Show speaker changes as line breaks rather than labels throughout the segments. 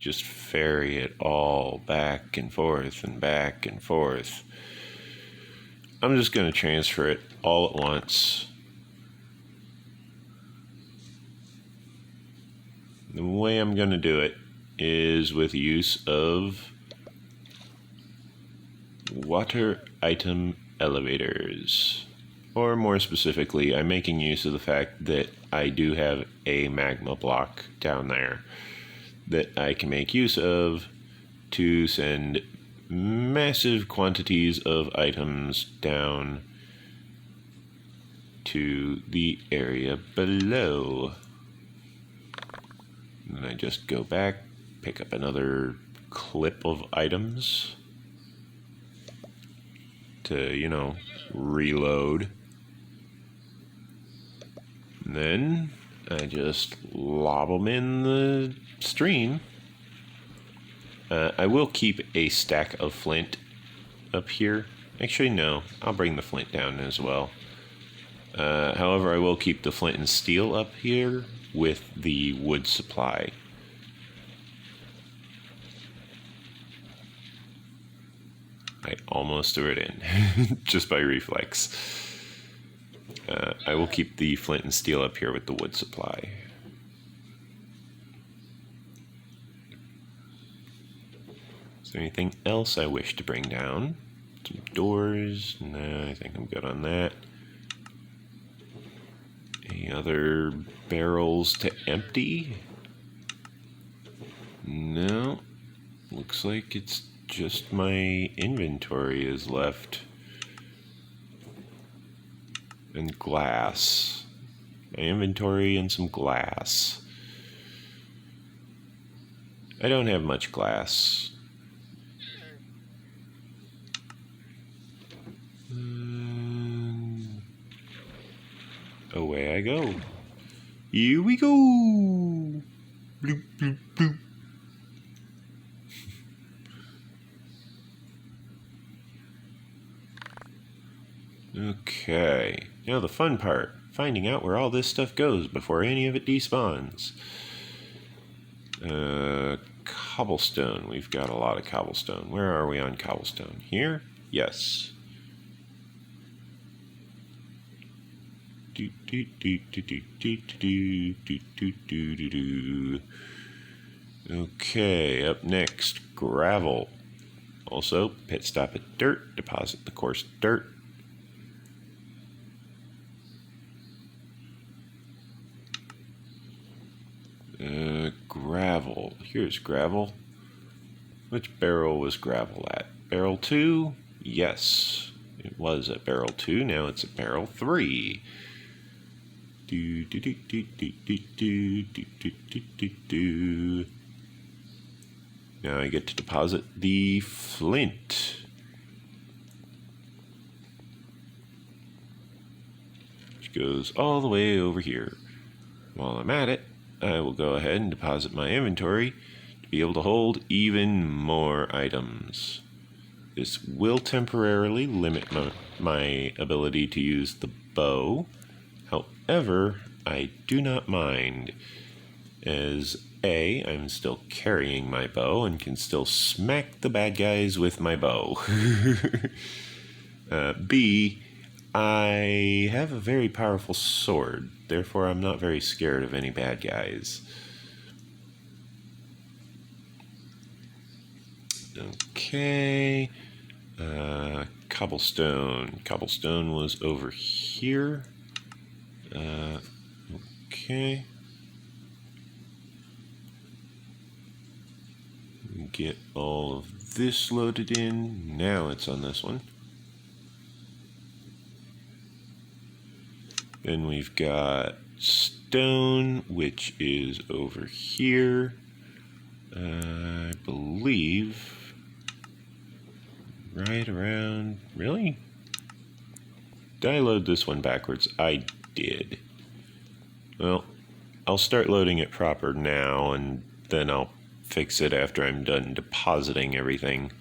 just ferry it all back and forth and back and forth. I'm just going to transfer it all at once. The way I'm going to do it is with use of water item elevators. Or more specifically, I'm making use of the fact that I do have a magma block down there that I can make use of to send massive quantities of items down to the area below. And I just go back, pick up another clip of items to, reload. And then I just lob them in the stream. I will keep a stack of flint up here. Actually, no, I'll bring the flint down as well. However, I will keep the flint and steel up here with the wood supply. I almost threw it in, just by reflex. I will keep the flint and steel up here with the wood supply. Is there anything else I wish to bring down? Some doors? No, I think I'm good on that. Any other barrels to empty? No. Looks like it's just my inventory is left. And glass. My inventory and some glass. I don't have much glass. Away I go. Here we go. Bloop, bloop, bloop. Okay. Now the fun part. Finding out where all this stuff goes before any of it despawns. Cobblestone. We've got a lot of cobblestone. Where are we on cobblestone? Here? Yes. Okay, up next, gravel. Also, pit stop at dirt, deposit the coarse dirt. Gravel. Here's gravel. Which barrel was gravel at? Barrel 2? Yes. It was at barrel 2, now it's at barrel 3. Now I get to deposit the flint. Which goes all the way over here. While I'm at it, I will go ahead and deposit my inventory to be able to hold even more items. This will temporarily limit my ability to use the bow. However, I do not mind, as A, I'm still carrying my bow and can still smack the bad guys with my bow. B, I have a very powerful sword, therefore I'm not very scared of any bad guys. Okay, cobblestone. Cobblestone was over here. Okay. Get all of this loaded in. Now it's on this one. Then we've got stone, which is over here. I believe right around... Really? Did I load this one backwards? I did. Well, I'll start loading it proper now, and then I'll fix it after I'm done depositing everything.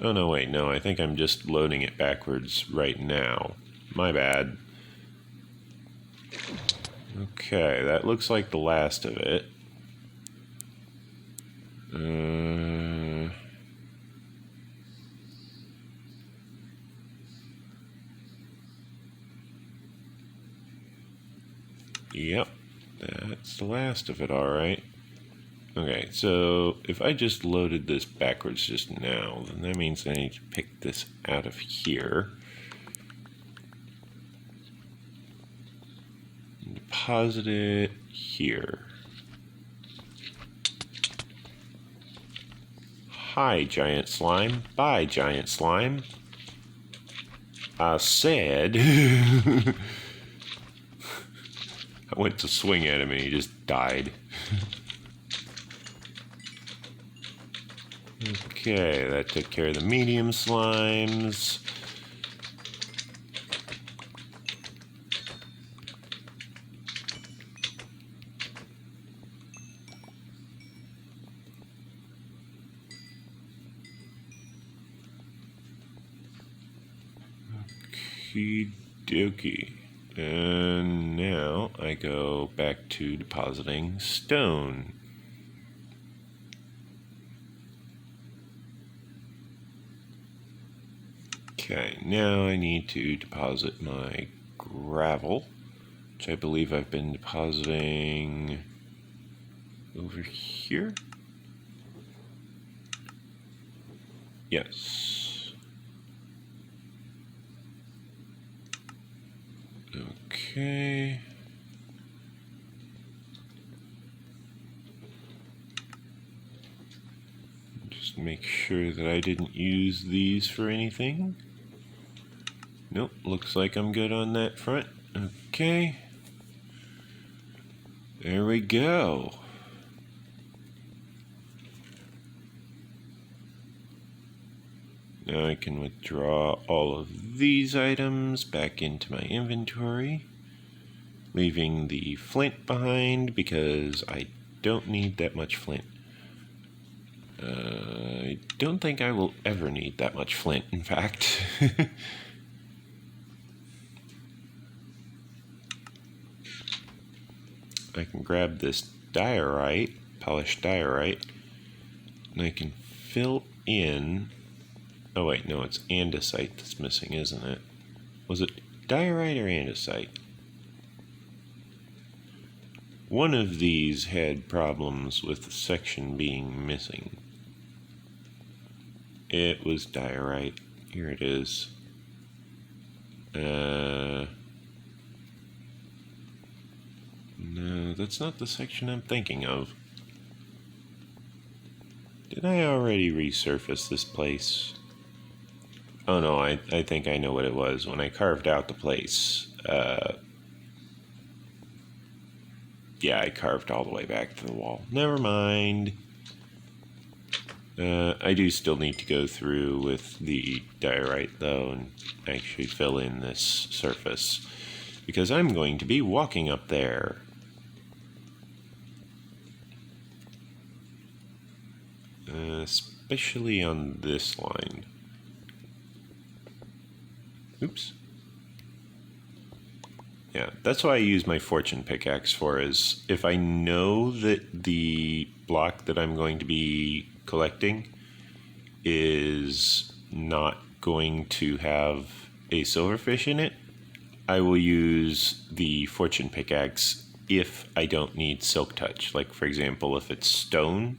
Oh no, wait, no, I think I'm just loading it backwards right now. My bad. Okay, that looks like the last of it. Yep, that's the last of it, alright. Okay, so if I just loaded this backwards just now, then that means I need to pick this out of here. And deposit it here. Hi, giant slime. Bye, giant slime. I said... I went to swing at him and he just died. Okay, that took care of the medium slimes. Okie dokie. And now I go back to depositing stone. Okay, now I need to deposit my gravel, which I believe I've been depositing over here. Yes. Okay. Just make sure that I didn't use these for anything. Nope, looks like I'm good on that front. Okay. There we go. Now I can withdraw all of these items back into my inventory, leaving the flint behind because I don't need that much flint. I don't think I will ever need that much flint, in fact. I can grab this diorite, polished diorite, and I can fill in... Oh wait, no, it's andesite that's missing, isn't it? Was it diorite or andesite? One of these had problems with the section being missing. It was diorite. Here it is. No, that's not the section I'm thinking of. Did I already resurface this place? Oh no, I think I know what it was. When I carved out the place, yeah, I carved all the way back to the wall. Never mind. I do still need to go through with the diorite though and actually fill in this surface, because I'm going to be walking up there. Especially on this line. Oops. Yeah, that's what I use my fortune pickaxe for, is if I know that the block that I'm going to be collecting is not going to have a silverfish in it, I will use the fortune pickaxe if I don't need silk touch. Like, for example, if it's stone,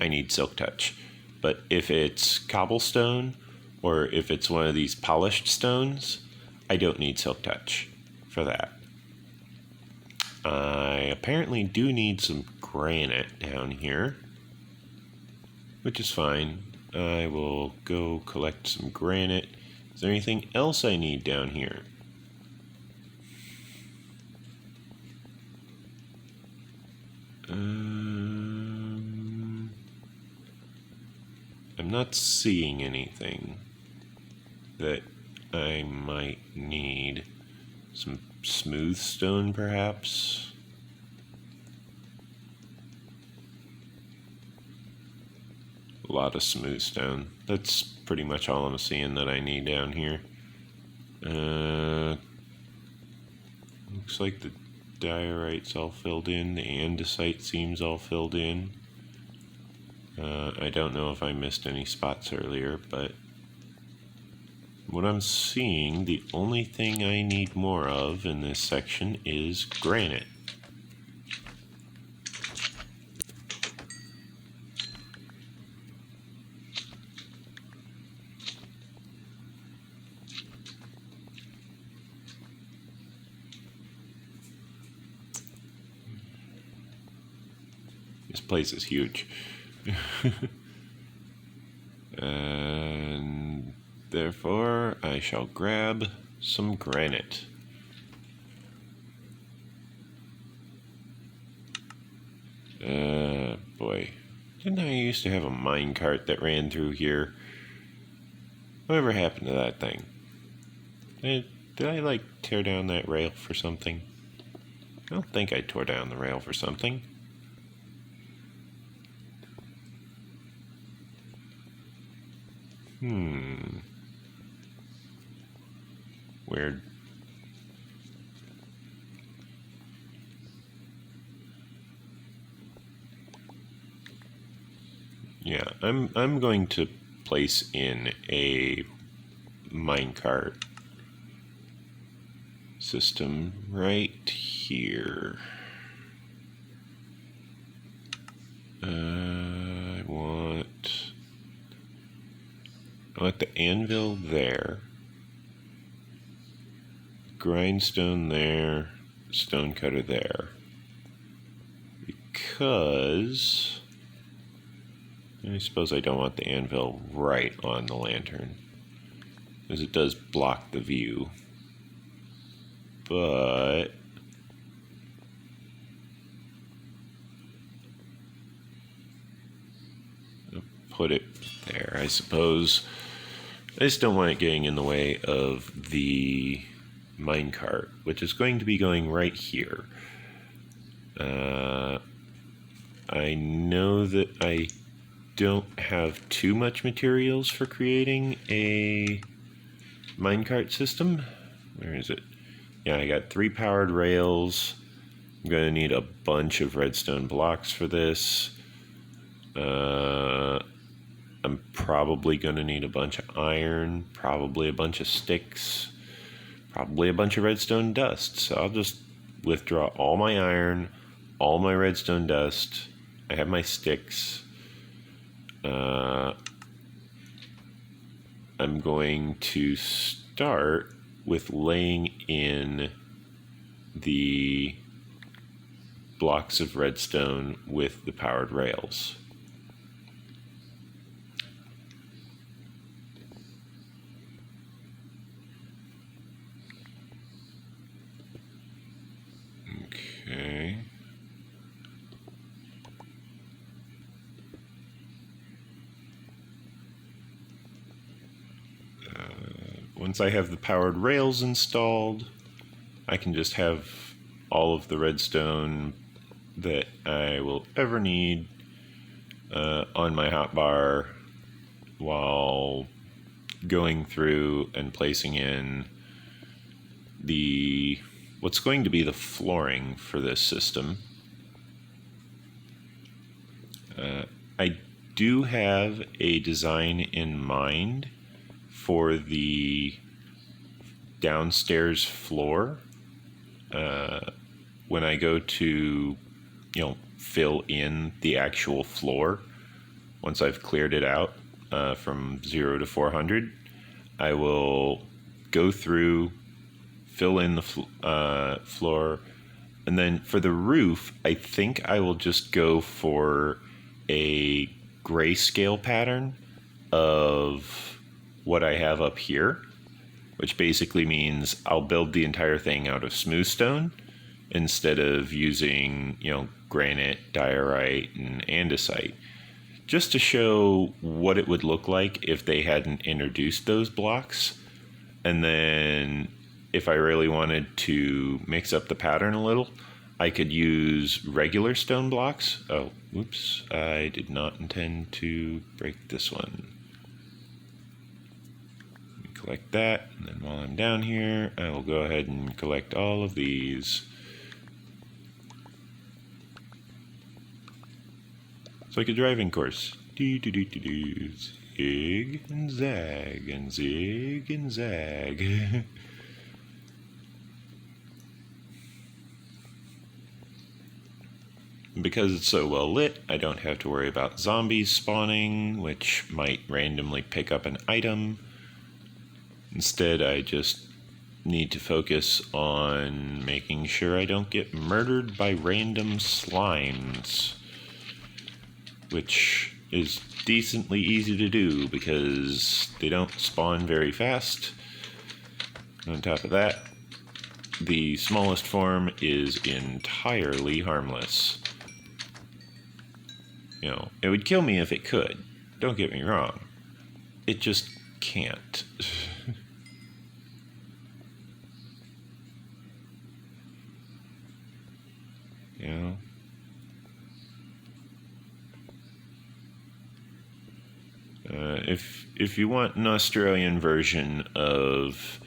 I need silk touch. But if it's cobblestone, or if it's one of these polished stones, I don't need silk touch for that. I apparently do need some granite down here, which is fine. I will go collect some granite. Is there anything else I need down here? I'm not seeing anything that I might need. Some smooth stone, perhaps? A lot of smooth stone. That's pretty much all I'm seeing that I need down here. Looks like the diorite's all filled in. The andesite seems all filled in. I don't know if I missed any spots earlier, but what I'm seeing, the only thing I need more of in this section is granite. This place is huge. And therefore, I shall grab some granite. Boy. Didn't I used to have a minecart that ran through here? Whatever happened to that thing? Did I, like, tear down that rail for something? I don't think I tore down the rail for something. Weird. Yeah, I'm going to place in a minecart system right here. I want the anvil there, grindstone there, stone cutter there, because I suppose I don't want the anvil right on the lantern, because it does block the view, but I'll put it there, I suppose. I just don't want it getting in the way of the minecart, which is going to be going right here. I know that I don't have too much materials for creating a minecart system. Where is it? Yeah, I got 3 powered rails. I'm going to need a bunch of redstone blocks for this. I'm probably going to need a bunch of iron, probably a bunch of sticks, probably a bunch of redstone dust. So I'll just withdraw all my iron, all my redstone dust. I have my sticks. I'm going to start with laying in the blocks of redstone with the powered rails. Okay. Once I have the powered rails installed, I can just have all of the redstone that I will ever need on my hotbar while going through and placing in what's going to be the flooring for this system. I do have a design in mind for the downstairs floor. When I go to, fill in the actual floor, once I've cleared it out from 0 to 400, I will go through, fill in the floor, and then for the roof, I think I will just go for a grayscale pattern of what I have up here, which basically means I'll build the entire thing out of smooth stone instead of using, granite, diorite, and andesite, just to show what it would look like if they hadn't introduced those blocks. And then if I really wanted to mix up the pattern a little, I could use regular stone blocks. Oh, whoops, I did not intend to break this one. Collect that, and then while I'm down here, I will go ahead and collect all of these. It's like a driving course. Do do do do do. Zig and zag and zig and zag. Because it's so well lit, I don't have to worry about zombies spawning, which might randomly pick up an item. Instead, I just need to focus on making sure I don't get murdered by random slimes, which is decently easy to do because they don't spawn very fast. On top of that, the smallest form is entirely harmless. You know, it would kill me if it could. Don't get me wrong. It just can't. You know? If you want an Australian version of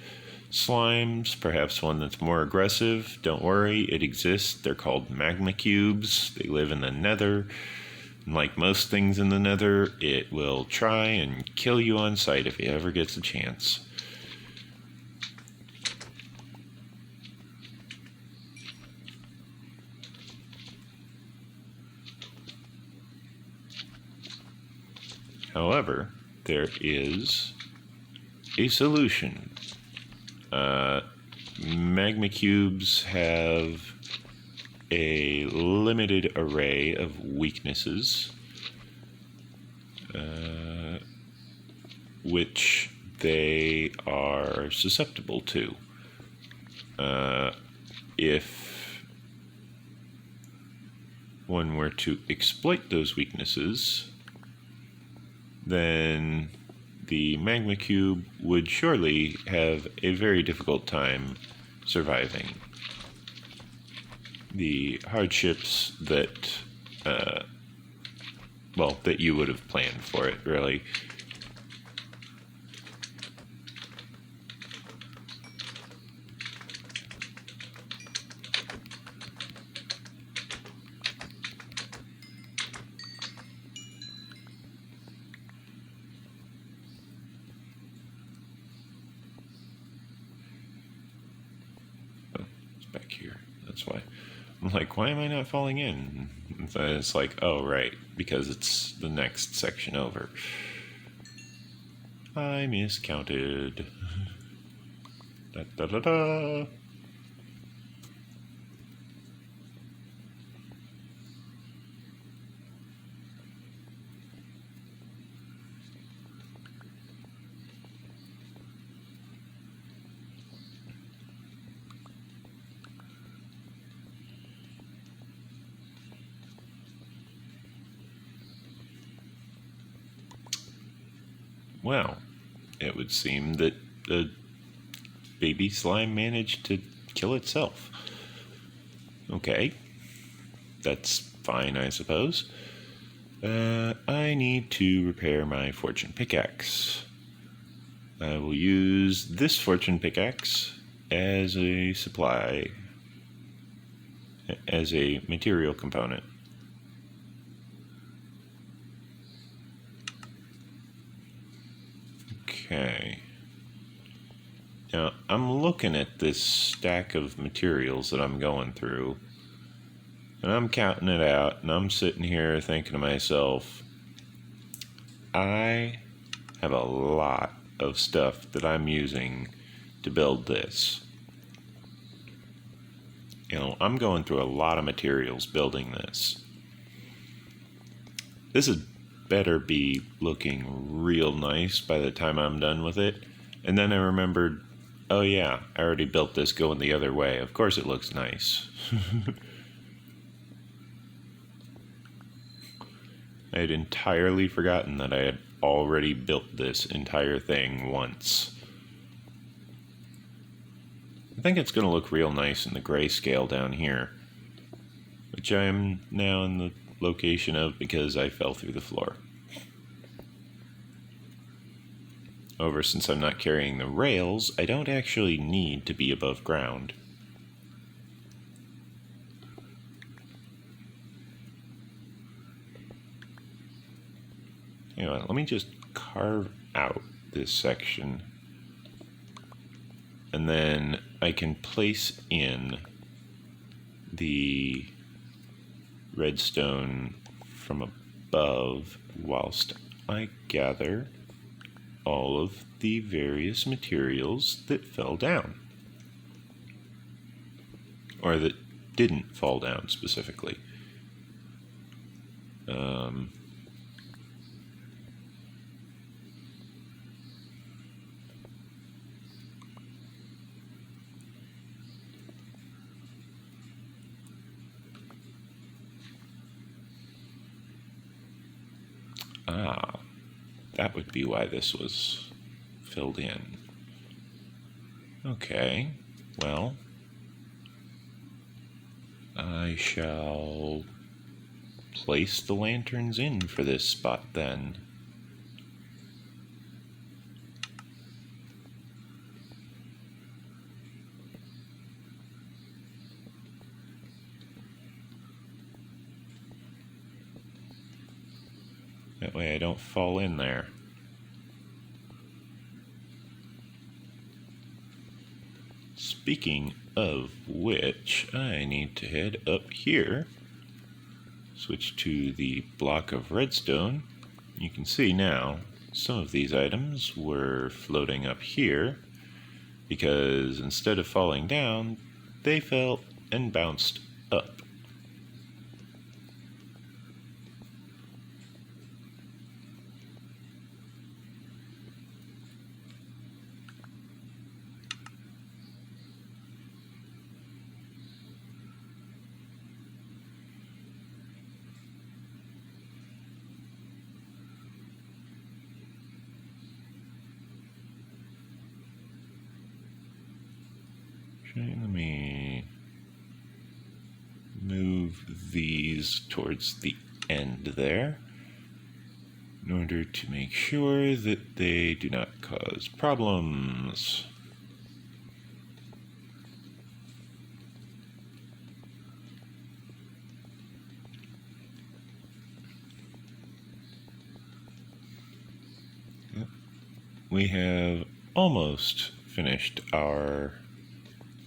slimes, perhaps one that's more aggressive, don't worry, it exists. They're called magma cubes. They live in the nether. And like most things in the nether, it will try and kill you on sight if it ever gets a chance. However, there is a solution. Magma cubes have a limited array of weaknesses, which they are susceptible to. If one were to exploit those weaknesses, then the magma cube would surely have a very difficult time surviving. The hardships that, that you would have planned for it, really. Back here. That's why. I'm like, why am I not falling in? And it's like, oh, right, because it's the next section over. I miscounted. Da da da da. Well, it would seem that the baby slime managed to kill itself. Okay, that's fine, I suppose. I need to repair my fortune pickaxe. I will use this fortune pickaxe as a supply, as a material component. Okay. Now, I'm looking at this stack of materials that I'm going through, and I'm counting it out, and I'm sitting here thinking to myself, I have a lot of stuff that I'm using to build this. You know, I'm going through a lot of materials building this. This is better be looking real nice by the time I'm done with it. And then I remembered, oh yeah, I already built this going the other way. Of course it looks nice. I had entirely forgotten that I had already built this entire thing once. I think it's going to look real nice in the grayscale down here, which I am now in the location of because I fell through the floor. However, since I'm not carrying the rails, I don't actually need to be above ground. You know what, let me just carve out this section, and then I can place in the redstone from above whilst I gather all of the various materials that fell down. Or that didn't fall down specifically. That would be why this was filled in. Okay, well, I shall place the lanterns in for this spot then. That way I don't fall in there. Speaking of which, I need to head up here. Switch to the block of redstone. You can see now some of these items were floating up here because instead of falling down, they fell and bounced up. Let me move these towards the end there in order to make sure that they do not cause problems. We have almost finished our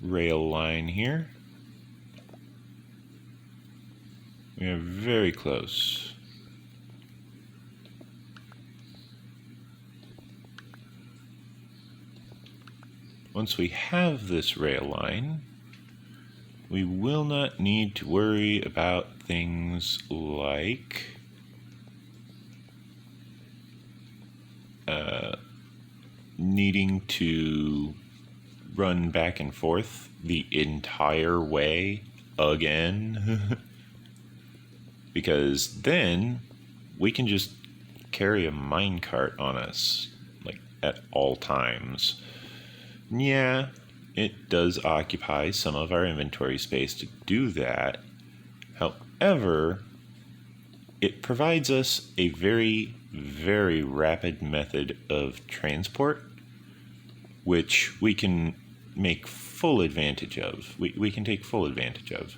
rail line here. We are very close. Once we have this rail line, we will not need to worry about things like needing to run back and forth the entire way again. Because then we can just carry a minecart on us, like, at all times. Yeah, it does occupy some of our inventory space to do that. However, it provides us a very, very rapid method of transport, which we can make full advantage of. We can take full advantage of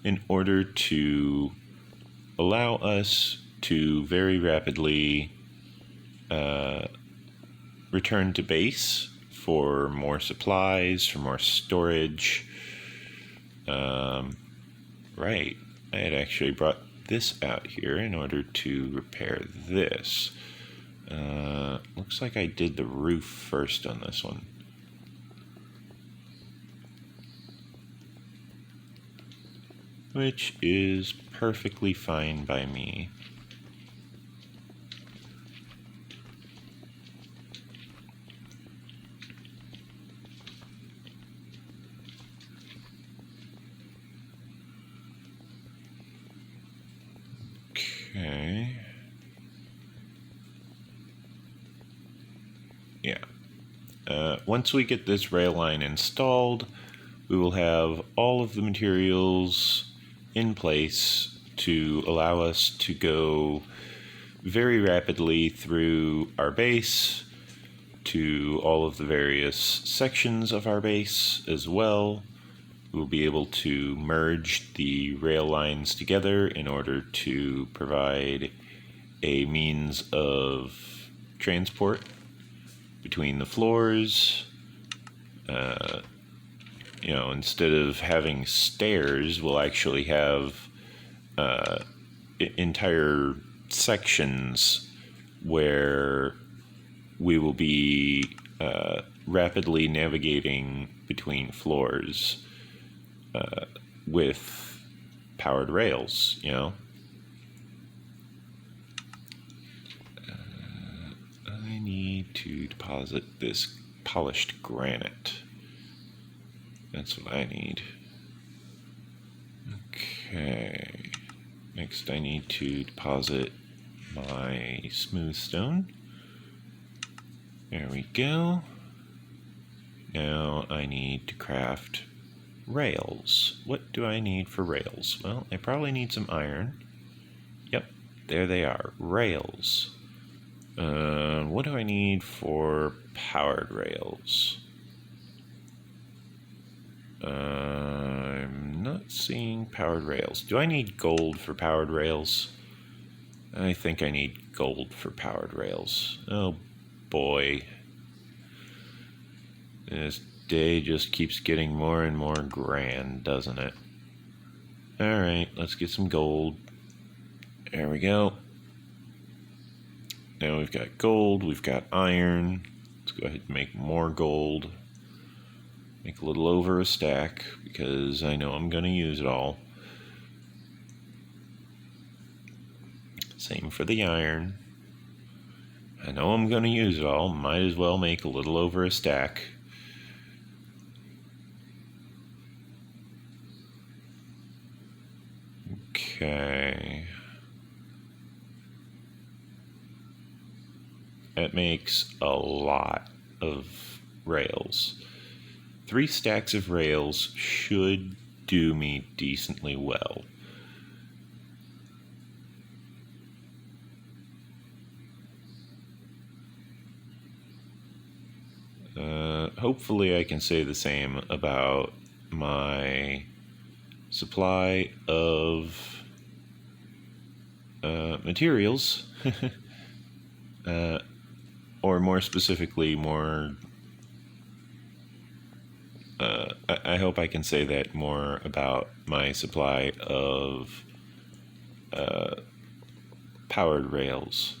in order to allow us to very rapidly return to base for more supplies, for more storage. Right, I had actually brought this out here in order to repair this. Looks like I did the roof first on this one. Which is perfectly fine by me. Okay. Yeah. Once we get this rail line installed, we will have all of the materials in place to allow us to go very rapidly through our base to all of the various sections of our base as well. We'll be able to merge the rail lines together in order to provide a means of transport between the floors. Instead of having stairs, we'll actually have entire sections where we will be rapidly navigating between floors with powered rails, I need to deposit this polished granite. That's what I need. Okay. Next I need to deposit my smooth stone. There we go. Now I need to craft rails. What do I need for rails? Well, I probably need some iron. Yep, there they are. Rails. What do I need for powered rails? I'm not seeing powered rails. Do I need gold for powered rails? I think I need gold for powered rails. Oh boy. This day just keeps getting more and more grand, doesn't it? Alright, let's get some gold. There we go. Now we've got gold, we've got iron. Let's go ahead and make more gold. Make a little over a stack, because I know I'm going to use it all. Same for the iron. I know I'm going to use it all. Might as well make a little over a stack. Okay. That makes a lot of rails. 3 stacks of rails should do me decently well. Hopefully I can say the same about my supply of materials. Or more specifically, I hope I can say that more about my supply of powered rails.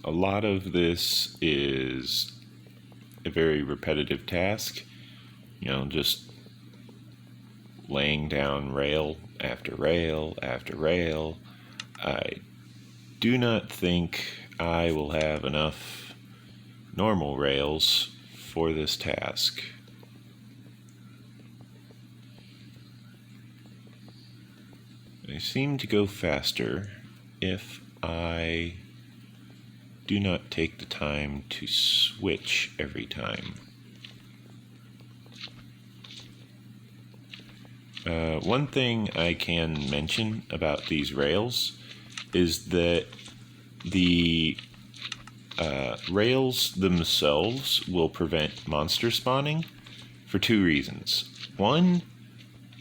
A lot of this is a very repetitive task, just laying down rail after rail after rail. I do not think I will have enough normal rails for this task. They seem to go faster if I do not take the time to switch every time. One thing I can mention about these rails is that the rails themselves will prevent monster spawning for 2 reasons. One,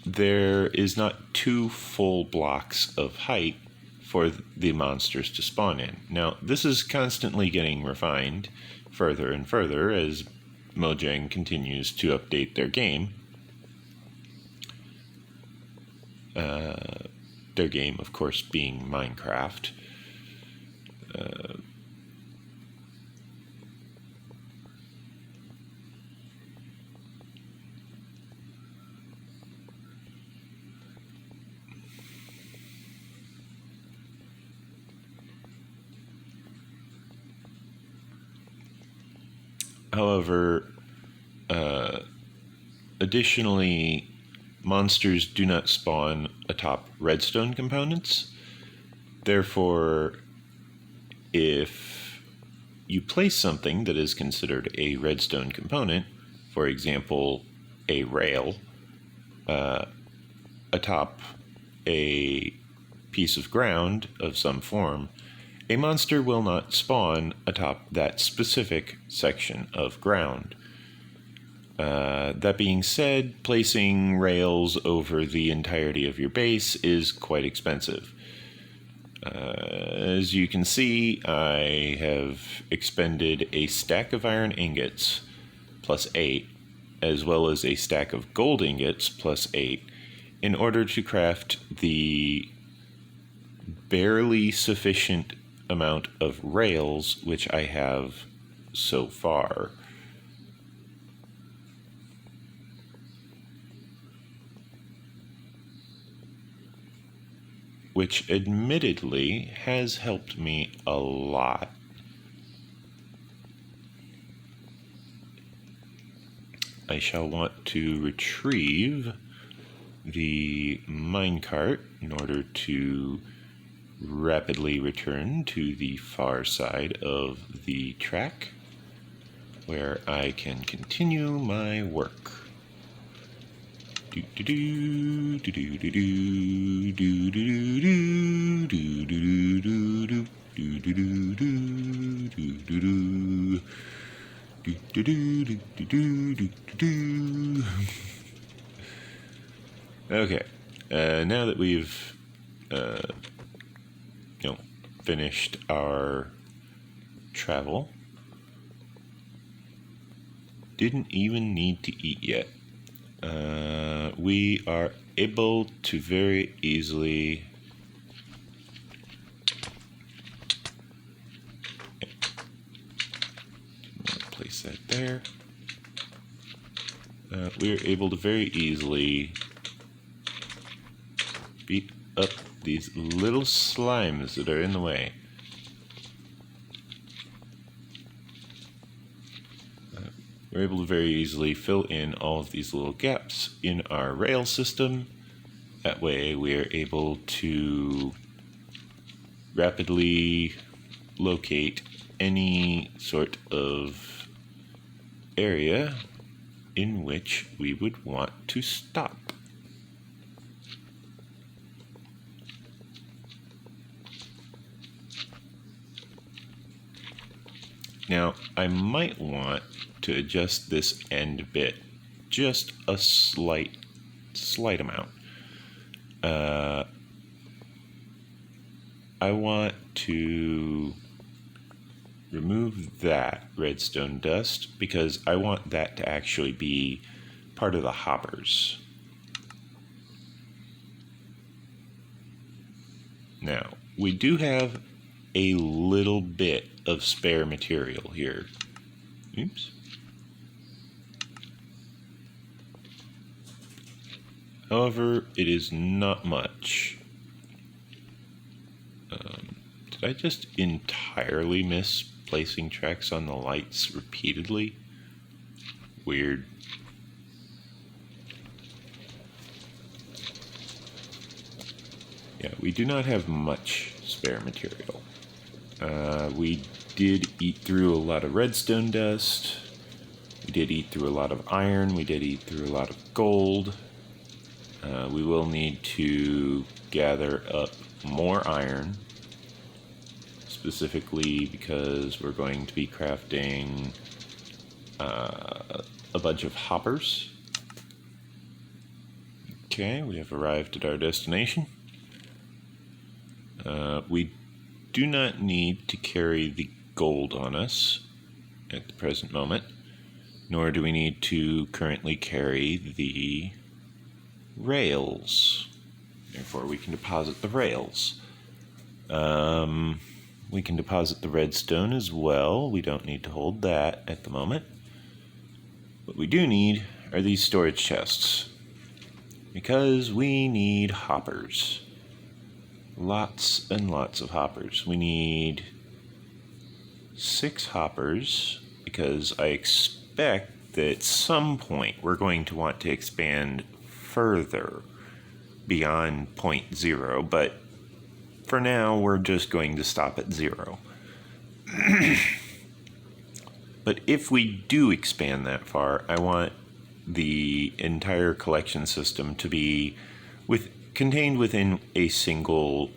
there is not 2 full blocks of height for the monsters to spawn in. Now, this is constantly getting refined further and further as Mojang continues to update their game. Their game, of course, being Minecraft. However, additionally, monsters do not spawn atop redstone components. Therefore, if you place something that is considered a redstone component, for example, a rail, atop a piece of ground of some form, a monster will not spawn atop that specific section of ground. That being said, placing rails over the entirety of your base is quite expensive. As you can see, I have expended a stack of iron ingots plus 8, as well as a stack of gold ingots plus 8, in order to craft the barely sufficient amount of rails which I have so far. Which admittedly has helped me a lot. I shall want to retrieve the minecart in order to rapidly return to the far side of the track, where I can continue my work. Okay, now that we've finished our travel, didn't even need to eat yet. We are able to very easily place that there. We are able to very easily beat up these little slimes that are in the way. We're able to very easily fill in all of these little gaps in our rail system. That way we are able to rapidly locate any sort of area in which we would want to stop. Now, I might want to adjust this end bit just a slight amount. I want to remove that redstone dust because I want that to actually be part of the hoppers. Now, we do have a little bit of spare material here. Oops. However, it is not much. Did I just entirely miss placing tracks on the lights repeatedly? Weird. Yeah, we do not have much spare material. We did eat through a lot of redstone dust. We did eat through a lot of iron. We did eat through a lot of gold. We will need to gather up more iron, specifically because we're going to be crafting a bunch of hoppers. Okay, we have arrived at our destination. We do not need to carry the gold on us at the present moment, nor do we need to currently carry the rails. Therefore, we can deposit the rails. We can deposit the redstone as well. We don't need to hold that at the moment. What we do need are these storage chests, because we need hoppers. Lots and lots of hoppers. We need 6 hoppers, because I expect that at some point we're going to want to expand further beyond 0.0, but for now we're just going to stop at 0. But if we do expand that far, I want the entire collection system to be contained within a single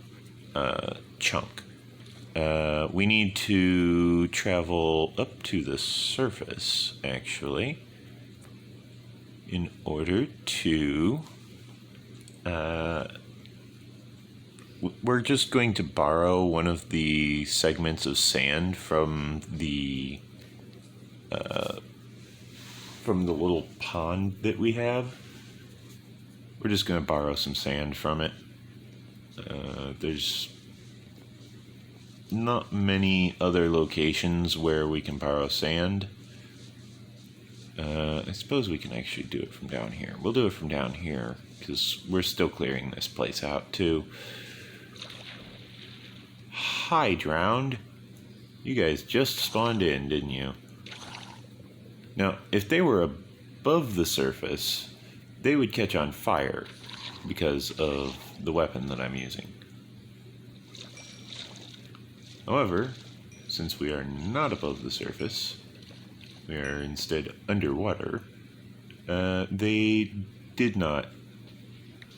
chunk. We need to travel up to the surface, actually, in order to... we're just going to borrow one of the segments of sand from the little pond that we have. We're just going to borrow some sand from it. There's not many other locations where we can borrow sand. I suppose we can actually do it from down here. We'll do it from down here, because we're still clearing this place out, too. Hi, Drowned. You guys just spawned in, didn't you? Now, if they were above the surface, they would catch on fire because of the weapon that I'm using. However, since we are not above the surface, we are instead underwater, they did not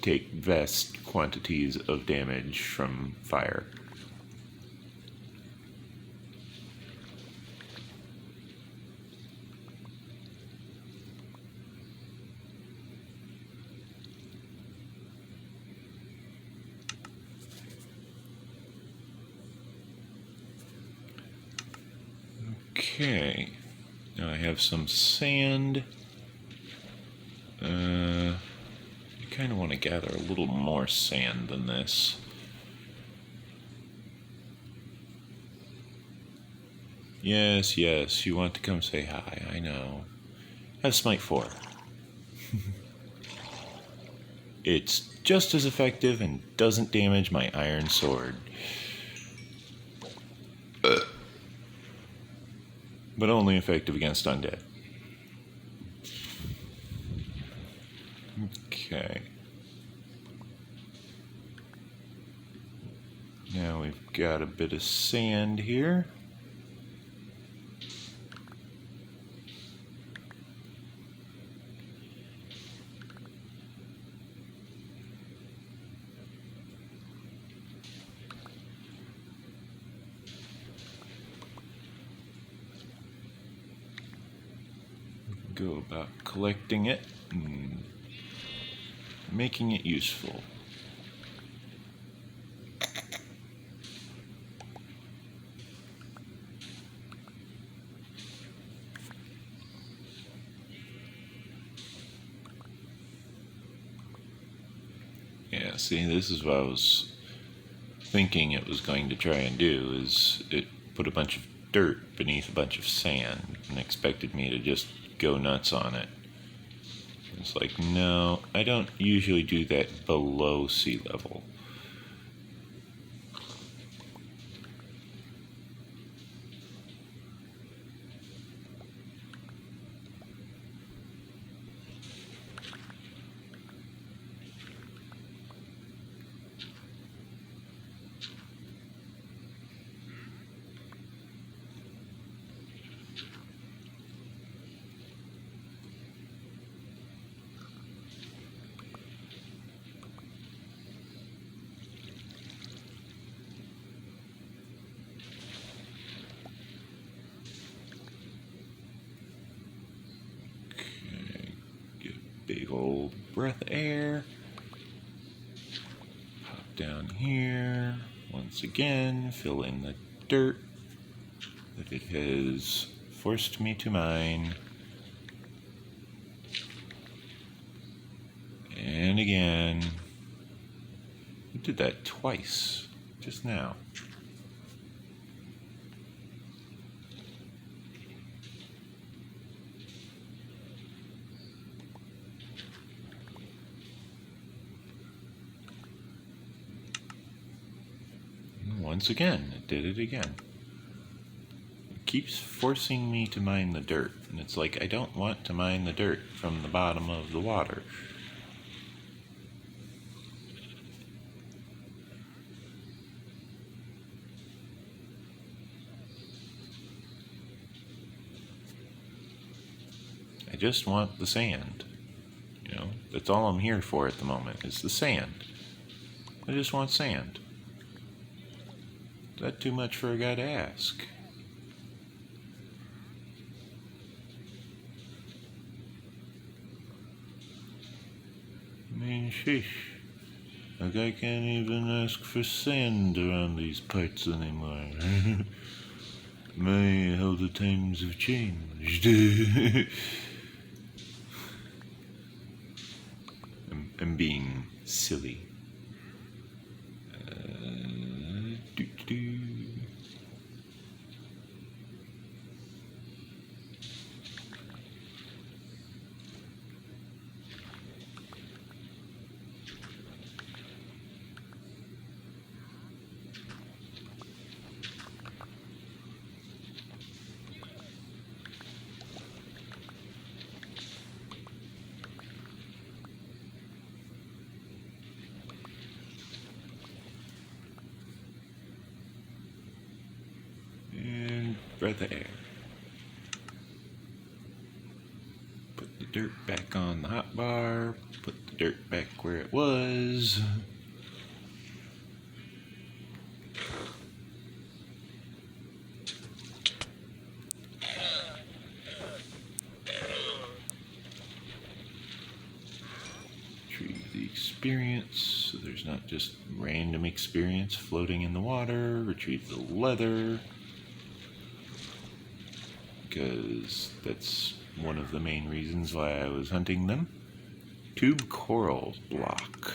take vast quantities of damage from fire. Okay, now I have some sand. I kind of want to gather a little more sand than this. Yes, yes, you want to come say hi, I know. Have Smite 4. It's just as effective and doesn't damage my iron sword. But only effective against undead. Okay. Now we've got a bit of sand here. Go about collecting it and making it useful. Yeah, see, this is what I was thinking it was going to try and do, is it put a bunch of dirt beneath a bunch of sand and expected me to just go nuts on it. It's like, no, I don't usually do that below sea level. Big old breath of air. Pop down here. Once again, fill in the dirt that it has forced me to mine. And again. I did that twice just now. Once again, it did it again. It keeps forcing me to mine the dirt, and it's like, I don't want to mine the dirt from the bottom of the water. I just want the sand. You know, that's all I'm here for at the moment, is the sand. I just want sand. Is that too much for a guy to ask? I mean, sheesh. A guy can't even ask for sand around these parts anymore. My, how the times have changed. I'm being silly. Doo-doo-doo. And breath of air. Put the dirt back on the hotbar. Put the dirt back where it was. Retrieve the experience, so there's not just random experience floating in the water. Retrieve the leather, because that's one of the main reasons why I was hunting them. Tube coral block.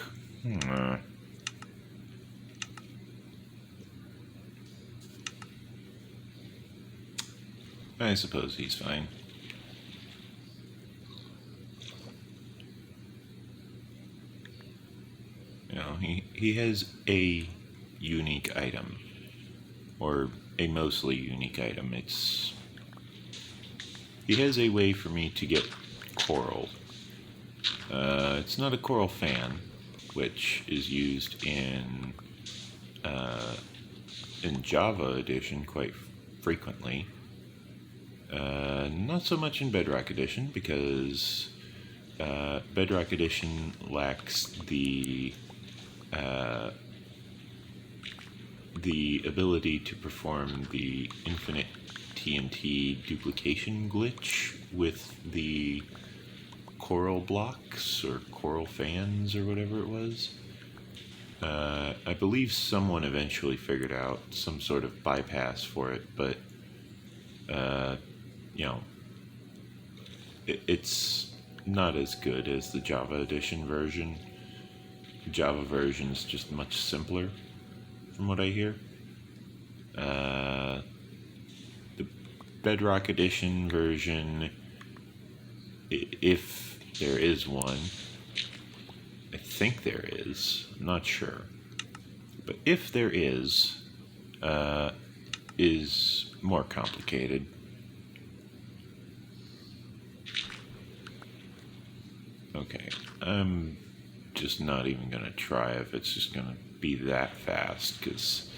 I suppose he's fine. You know, he has a unique item, or a mostly unique item. He has a way for me to get coral. It's not a coral fan, which is used in Java Edition quite frequently. Not so much in Bedrock Edition, because Bedrock Edition lacks the ability to perform the infinite TNT duplication glitch with the coral blocks or coral fans or whatever it was. I believe someone eventually figured out some sort of bypass for it, but you know, it's not as good as the Java Edition version. The Java version is just much simpler, from what I hear. The Bedrock Edition version, if there is one, I think there is, I'm not sure, but if there is more complicated. Okay, I'm just not even going to try if it's just going to be that fast, because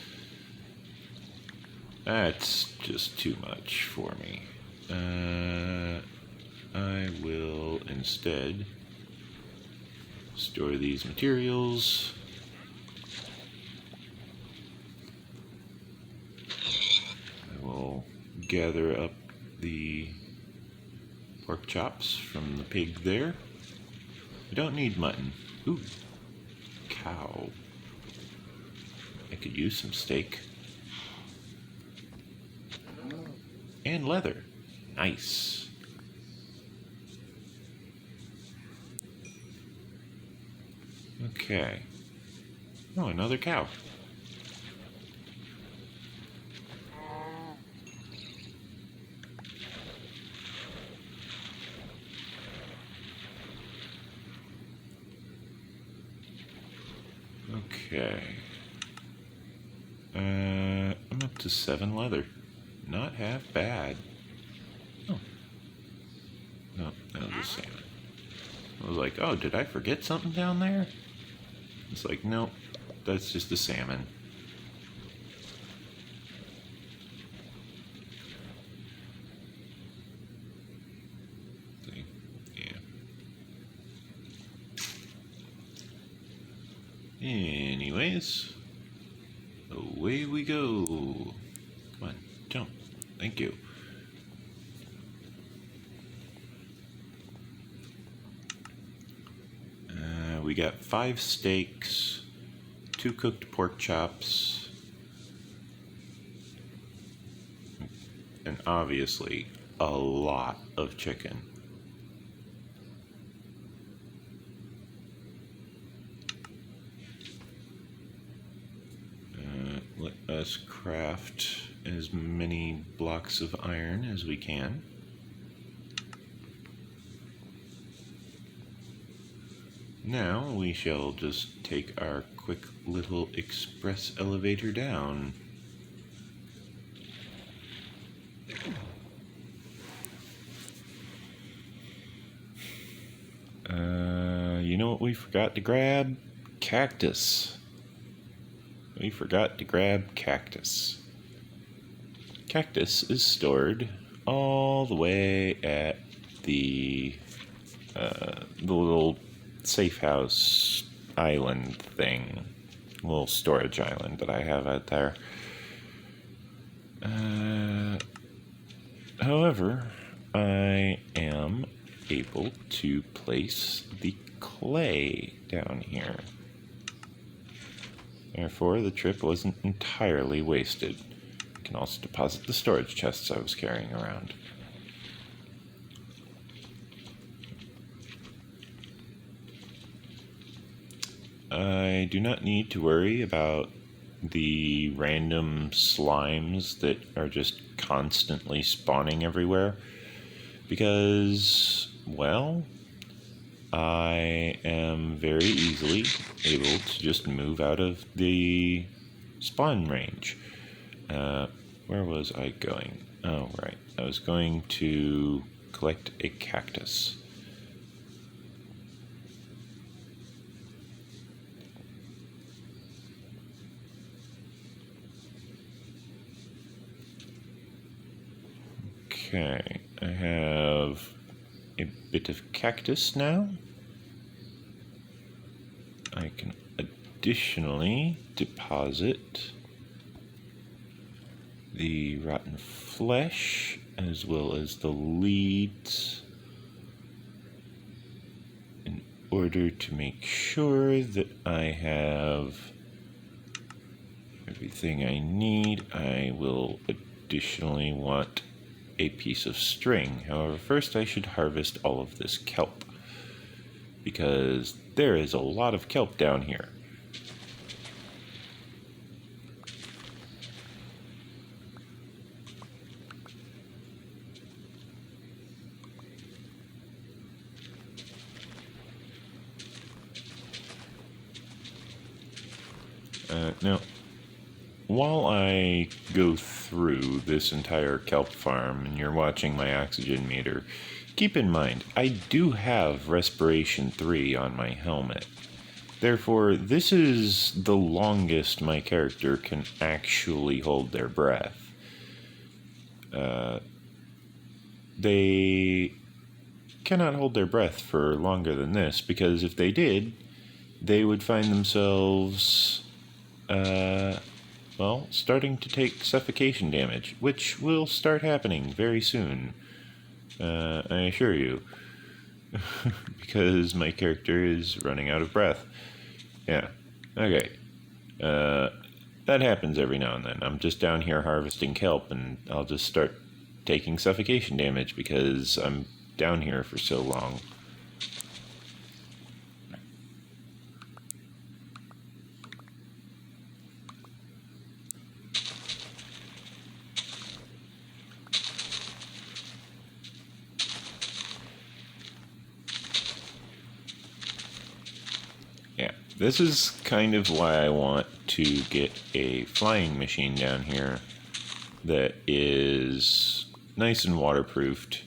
that's just too much for me. I will instead store these materials. I will gather up the pork chops from the pig there. I don't need mutton. Ooh, cow. I could use some steak. And leather. Nice. Okay. Oh, another cow. Okay. I'm up to 7 leather. Not half bad. Oh. No, that was a salmon. I was like, oh, did I forget something down there? It's like, nope, that's just a salmon. See? Yeah. Anyways, away we go. Come on, jump. Thank you. We got 5 steaks, 2 cooked pork chops, and obviously a lot of chicken. Let us craft as many blocks of iron as we can. Now we shall just take our quick little express elevator down. You know what we forgot to grab? Cactus. We forgot to grab cactus. Cactus is stored all the way at the little safe house island thing, little storage island that I have out there. However, I am able to place the clay down here. Therefore, the trip wasn't entirely wasted. I can also deposit the storage chests I was carrying around. I do not need to worry about the random slimes that are just constantly spawning everywhere because, well, I am very easily able to just move out of the spawn range. Where was I going? Oh, right. I was going to collect a cactus. Okay, I have a bit of cactus now. I can additionally deposit the rotten flesh as well as the leads in order to make sure that I have everything I need. I will additionally want a piece of string. However, first I should harvest all of this kelp because there is a lot of kelp down here. Now, while I go through this entire kelp farm and you're watching my oxygen meter, keep in mind, I do have respiration 3 on my helmet. Therefore, this is the longest my character can actually hold their breath. They cannot hold their breath for longer than this, because if they did, they would find themselves well, starting to take suffocation damage, which will start happening very soon. I assure you. Because my character is running out of breath. Yeah. Okay. That happens every now and then. I'm just down here harvesting kelp, and I'll just start taking suffocation damage because I'm down here for so long. This is kind of why I want to get a flying machine down here that is nice and waterproofed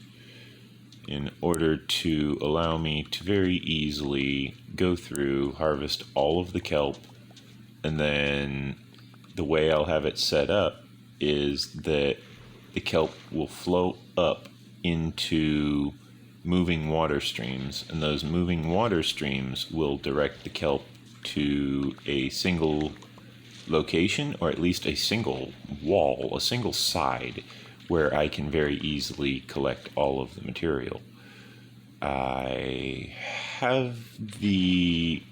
in order to allow me to very easily go through, harvest all of the kelp, and then the way I'll have it set up is that the kelp will float up into moving water streams, and those moving water streams will direct the kelp to a single location, or at least a single wall, a single side, where I can very easily collect all of the material. I have the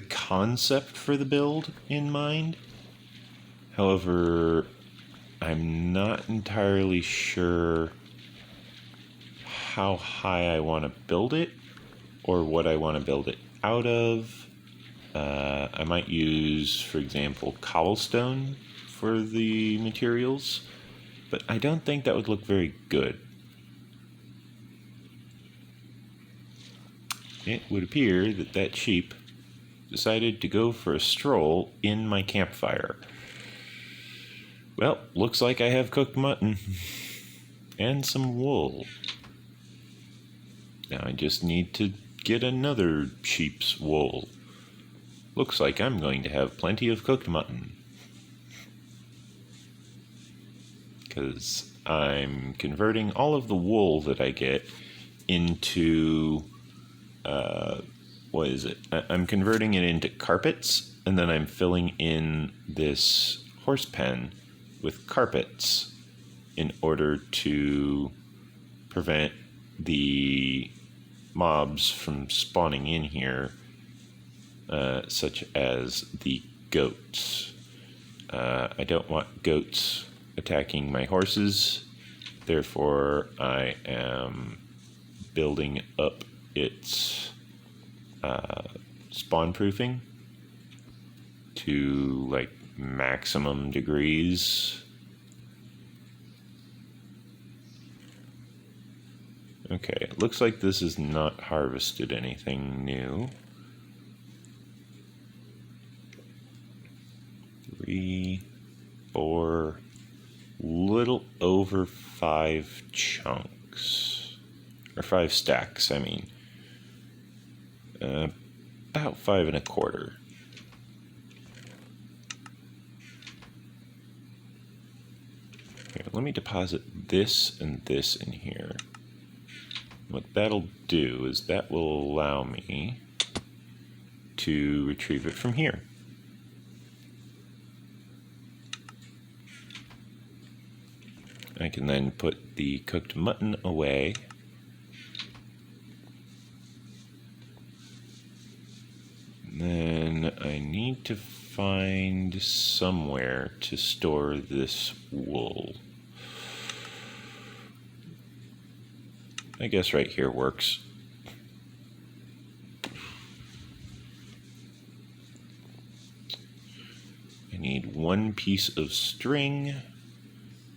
concept for the build in mind. However, I'm not entirely sure how high I want to build it or what I want to build it out of. I might use, for example, cobblestone for the materials, but I don't think that would look very good. It would appear that that sheep decided to go for a stroll in my campfire. Well, looks like I have cooked mutton and some wool. Now I just need to get another sheep's wool. Looks like I'm going to have plenty of cooked mutton. Because I'm converting all of the wool that I get into, what is it? I'm converting it into carpets, and then I'm filling in this horse pen with carpets in order to prevent the mobs from spawning in here, such as the goats. I don't want goats attacking my horses, therefore I am building up its spawn proofing to like maximum degrees. Okay, it looks like this has not harvested anything new. 3, 4, little over 5 chunks, or 5 stacks, I mean. About 5 1/4. Here, let me deposit this and this in here. What that'll do is that will allow me to retrieve it from here. I can then put the cooked mutton away. Then I need to find somewhere to store this wool. I guess right here works. I need 1 piece of string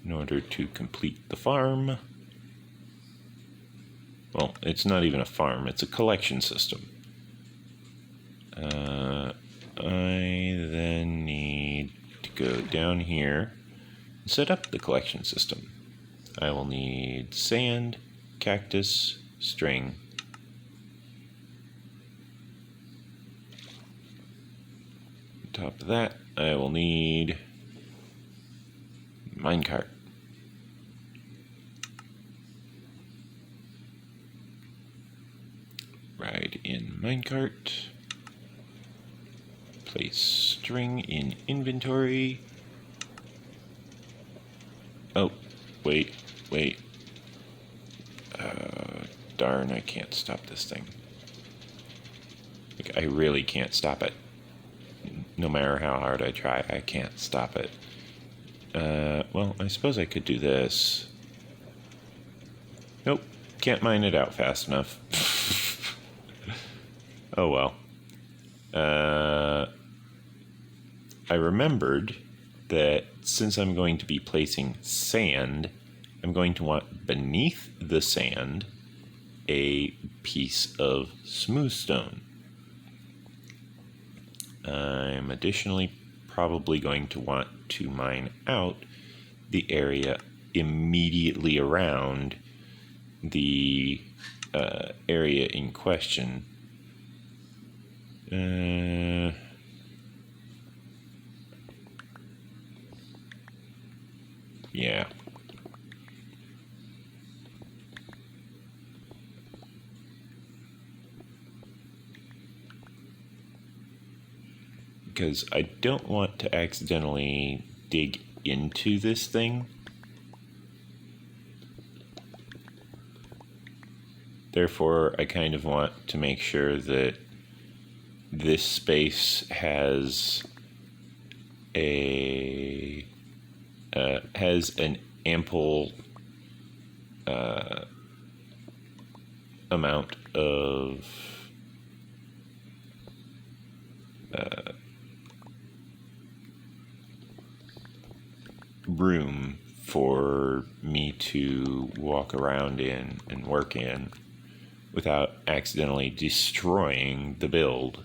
in order to complete the farm. Well, it's not even a farm, it's a collection system. I then need to go down here and set up the collection system. I will need sand, cactus, string. On top of that, I will need minecart. Ride in minecart. Place string in inventory. Oh, wait. Darn, I can't stop this thing. Like, I really can't stop it. No matter how hard I try, I can't stop it. Well, I suppose I could do this. Nope, can't mine it out fast enough. Oh well. I remembered that since I'm going to be placing sand, I'm going to want beneath the sand a piece of smooth stone. I'm additionally probably going to want to mine out the area immediately around the area in question. Yeah. because I don't want to accidentally dig into this thing. Therefore, I kind of want to make sure that this space has an ample amount of room for me to walk around in and work in without accidentally destroying the build.